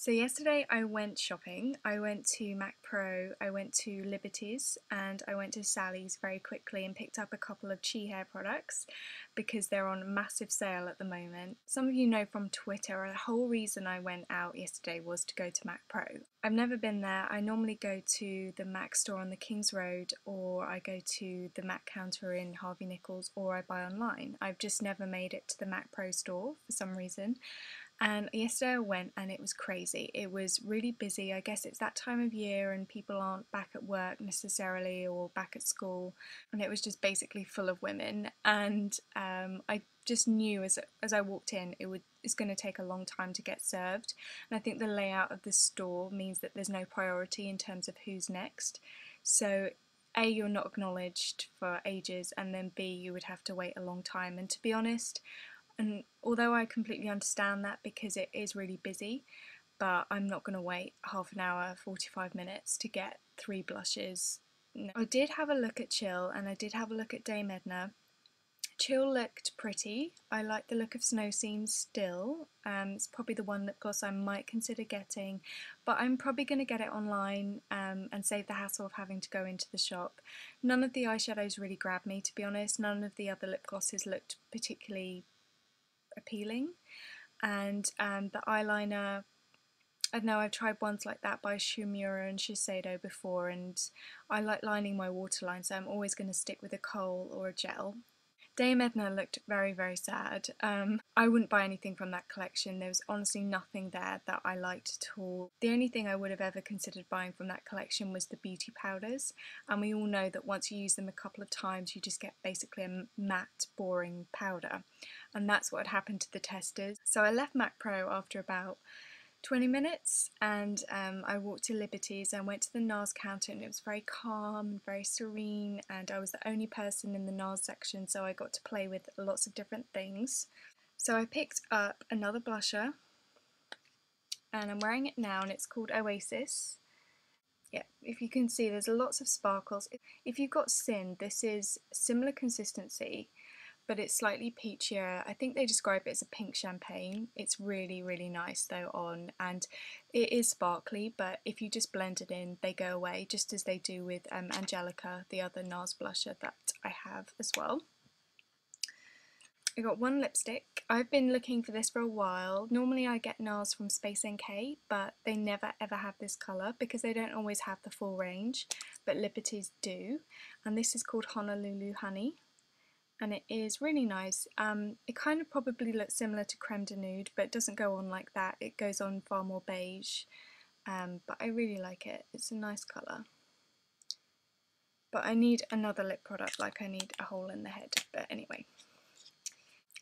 So yesterday I went shopping. I went to MAC Pro, I went to Liberty's, and I went to Sally's very quickly and picked up a couple of Chi hair products because they're on massive sale at the moment. Some of you know from Twitter, the whole reason I went out yesterday was to go to MAC Pro. I've never been there. I normally go to the MAC store on the King's Road, or I go to the MAC counter in Harvey Nichols, or I buy online. I've just never made it to the MAC Pro store for some reason. And yesterday I went and it was crazy. It was really busy. I guess it's that time of year and people aren't back at work necessarily or back at school, and it was just basically full of women. And I just knew as I walked in it's going to take a long time to get served. And I think the layout of the store means that there's no priority in terms of who's next. So A, you're not acknowledged for ages, and then B, you would have to wait a long time. And to be honest, and although I completely understand that because it is really busy, but I'm not going to wait half an hour, 45 minutes to get 3 blushes. No. I did have a look at Chill and I did have a look at Dame Edna. Chill looked pretty. I like the look of Snow Seams still. It's probably the one lip gloss I might consider getting, but I'm probably going to get it online and save the hassle of having to go into the shop. None of the eyeshadows really grabbed me, to be honest. None of the other lip glosses looked particularly appealing, and the eyeliner, I don't know, I've tried ones like that by Shumura and Shiseido before, and I like lining my waterline, so I'm always going to stick with a kohl or a gel. Dame Edna looked very, very sad. I wouldn't buy anything from that collection. There was honestly nothing there that I liked at all. The only thing I would have ever considered buying from that collection was the beauty powders, and we all know that once you use them a couple of times you just get basically a matte, boring powder, and that's what had happened to the testers. So I left MAC Pro after about 20 minutes, and I walked to Liberty's and went to the NARS counter, and it was very calm and very serene, and I was the only person in the NARS section, so I got to play with lots of different things. So I picked up another blusher and I'm wearing it now, and it's called Oasis. Yeah, if you can see, there's lots of sparkles. If you've got Sin, this is similar consistency, but it's slightly peachier. I think they describe it as a pink champagne. It's really, really nice though on, and it is sparkly, but if you just blend it in, they go away, just as they do with Angelica, the other NARS blusher that I have as well. I got one lipstick. I've been looking for this for a while. Normally I get NARS from Space NK, but they never ever have this colour because they don't always have the full range, but Liberty's do, and this is called Honolulu Honey. And it is really nice. It kind of probably looks similar to Creme de Nude, but it doesn't go on like that. It goes on far more beige, but I really like it. It's a nice colour. But I need another lip product, like I need a hole in the head. But anyway.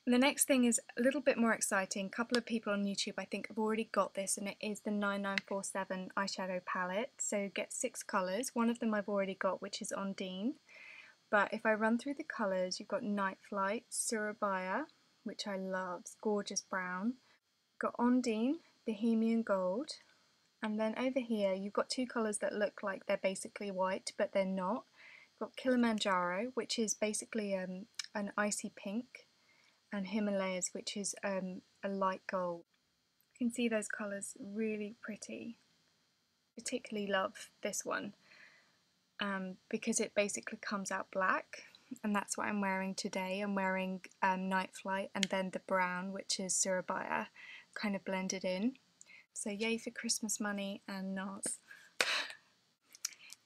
The next thing is a little bit more exciting. A couple of people on YouTube I think have already got this, and it is the 9947 eyeshadow palette. So get 6 colours. One of them I've already got, which is Ondine. But if I run through the colours, you've got Night Flight, Surabaya, which I love, it's gorgeous brown. You've got Ondine, Bohemian Gold, and then over here you've got 2 colours that look like they're basically white, but they're not. You've got Kilimanjaro, which is basically an icy pink, and Himalayas, which is a light gold. You can see those colours, really pretty. Particularly love this one. Because it basically comes out black, and that's what I'm wearing today. I'm wearing Night Flight and then the brown, which is Surabaya, kind of blended in. So yay for Christmas money and NARS.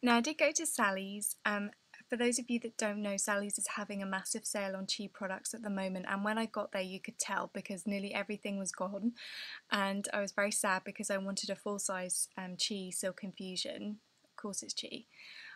Now I did go to Sally's. For those of you that don't know, Sally's is having a massive sale on Chi products at the moment, and when I got there you could tell because nearly everything was gone, and I was very sad because I wanted a full-size Chi Silk Infusion. Of course it's Chi.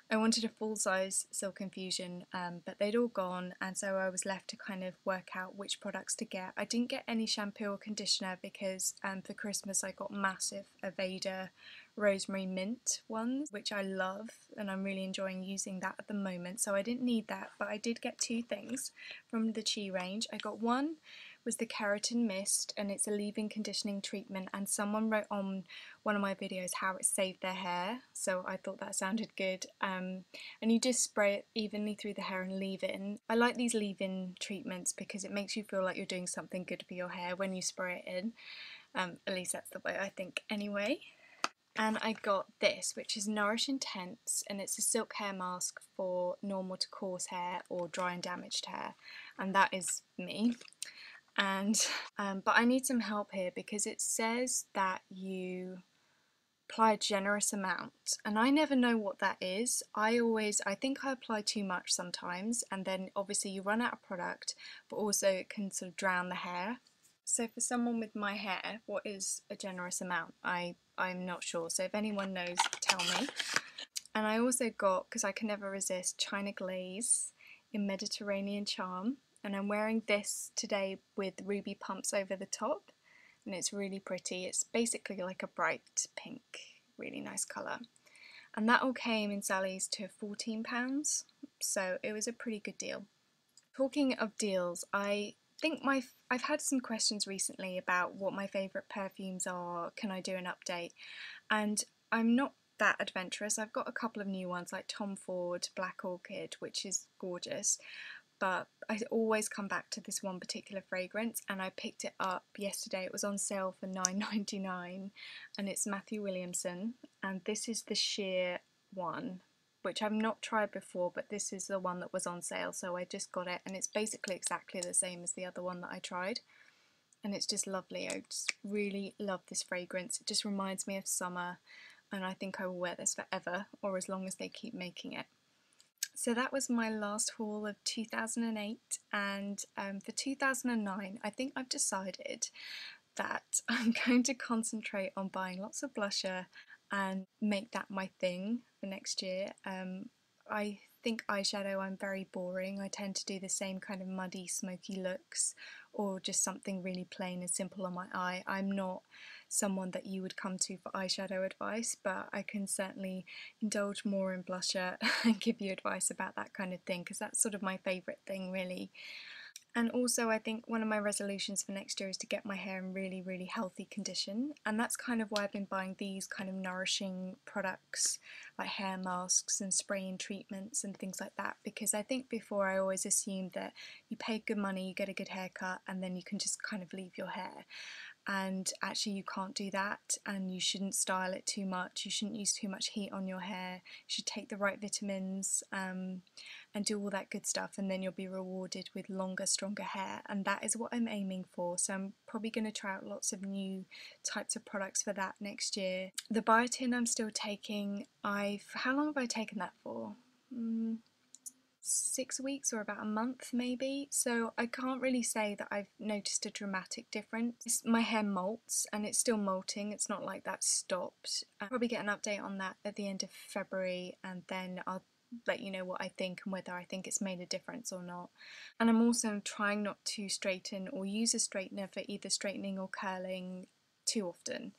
I wanted a full-size Silk Infusion, but they'd all gone, and so I was left to kind of work out which products to get. I didn't get any shampoo or conditioner because for Christmas I got massive Aveda Rosemary Mint ones, which I love, and I'm really enjoying using that at the moment, so I didn't need that, but I did get 2 things from the Chi range. I got one was the Keratin Mist, and it's a leave-in conditioning treatment, and someone wrote on one of my videos how it saved their hair, so I thought that sounded good. And you just spray it evenly through the hair and leave it in. I like these leave-in treatments because it makes you feel like you're doing something good for your hair when you spray it in. At least that's the way I think anyway. And I got this, which is Nourish Intense, and it's a silk hair mask for normal to coarse hair or dry and damaged hair, and that is me. And but I need some help here because it says that you apply a generous amount, and I never know what that is. I think I apply too much sometimes, and then obviously you run out of product, but also it can sort of drown the hair. So for someone with my hair, what is a generous amount? I'm not sure, so if anyone knows, tell me. And I also got, because I can never resist, China Glaze in Mediterranean Charm, and I'm wearing this today with ruby pumps over the top, and it's really pretty. It's basically like a bright pink, really nice colour. And that all came in Sally's to £14, so it was a pretty good deal. Talking of deals, I think I've had some questions recently about what my favourite perfumes are, can I do an update, and I'm not that adventurous. I've got a couple of new ones like Tom Ford Black Orchid, which is gorgeous, but I always come back to this one particular fragrance, and I picked it up yesterday. It was on sale for £9.99, and it's Matthew Williamson, and this is the sheer one, which I've not tried before, but this is the one that was on sale, so I just got it, and it's basically exactly the same as the other one that I tried, and it's just lovely. I just really love this fragrance. It just reminds me of summer, and I think I will wear this forever, or as long as they keep making it. So that was my last haul of 2008, and for 2009 I think I've decided that I'm going to concentrate on buying lots of blusher and make that my thing for next year. I think eyeshadow, I'm very boring. I tend to do the same kind of muddy, smoky looks, or just something really plain and simple on my eye. I'm not someone that you would come to for eyeshadow advice, but I can certainly indulge more in blusher and give you advice about that kind of thing, because that's sort of my favourite thing, really. And also I think one of my resolutions for next year is to get my hair in really, really healthy condition, and that's kind of why I've been buying these kind of nourishing products like hair masks and spraying treatments and things like that, because I think before I always assumed that you pay good money, you get a good haircut, and then you can just kind of leave your hair. And actually you can't do that, and you shouldn't style it too much, you shouldn't use too much heat on your hair, you should take the right vitamins and do all that good stuff, and then you'll be rewarded with longer, stronger hair, and that is what I'm aiming for. So I'm probably going to try out lots of new types of products for that next year. The biotin I'm still taking. How long have I taken that for? 6 weeks or about a month maybe, so I can't really say that I've noticed a dramatic difference. My hair molts, and it's still molting, it's not like that stopped. I'll probably get an update on that at the end of February, and then I'll let you know what I think and whether I think it's made a difference or not. And I'm also trying not to straighten or use a straightener for either straightening or curling too often.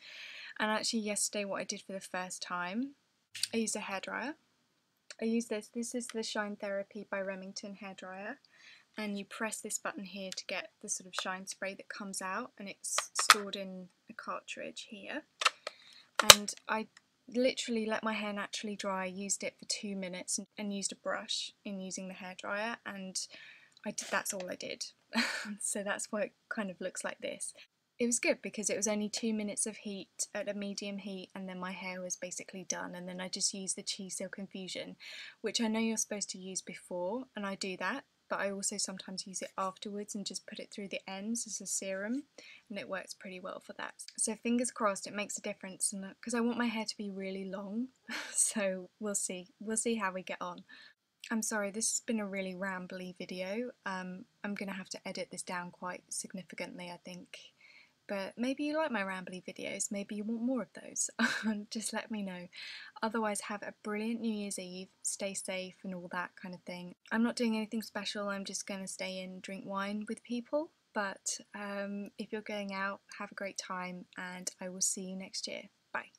And actually yesterday what I did for the first time, I used a hairdryer. I use this is the Shine Therapy by Remington hairdryer, and you press this button here to get the sort of shine spray that comes out, and it's stored in a cartridge here. And I literally let my hair naturally dry, used it for 2 minutes and used a brush in using the hairdryer, and that's all I did. So that's why it kind of looks like this. It was good because it was only 2 minutes of heat at a medium heat, and then my hair was basically done, and then I just used the Cheese Silk Infusion, which I know you're supposed to use before, and I do that, but I also sometimes use it afterwards and just put it through the ends as a serum, and it works pretty well for that. So fingers crossed it makes a difference, and because I want my hair to be really long, so we'll see how we get on. I'm sorry, this has been a really rambly video. I'm going to have to edit this down quite significantly, I think. But maybe you like my rambly videos, maybe you want more of those, just let me know. Otherwise, have a brilliant New Year's Eve, stay safe and all that kind of thing. I'm not doing anything special, I'm just going to stay in, drink wine with people, but if you're going out, have a great time, and I will see you next year. Bye.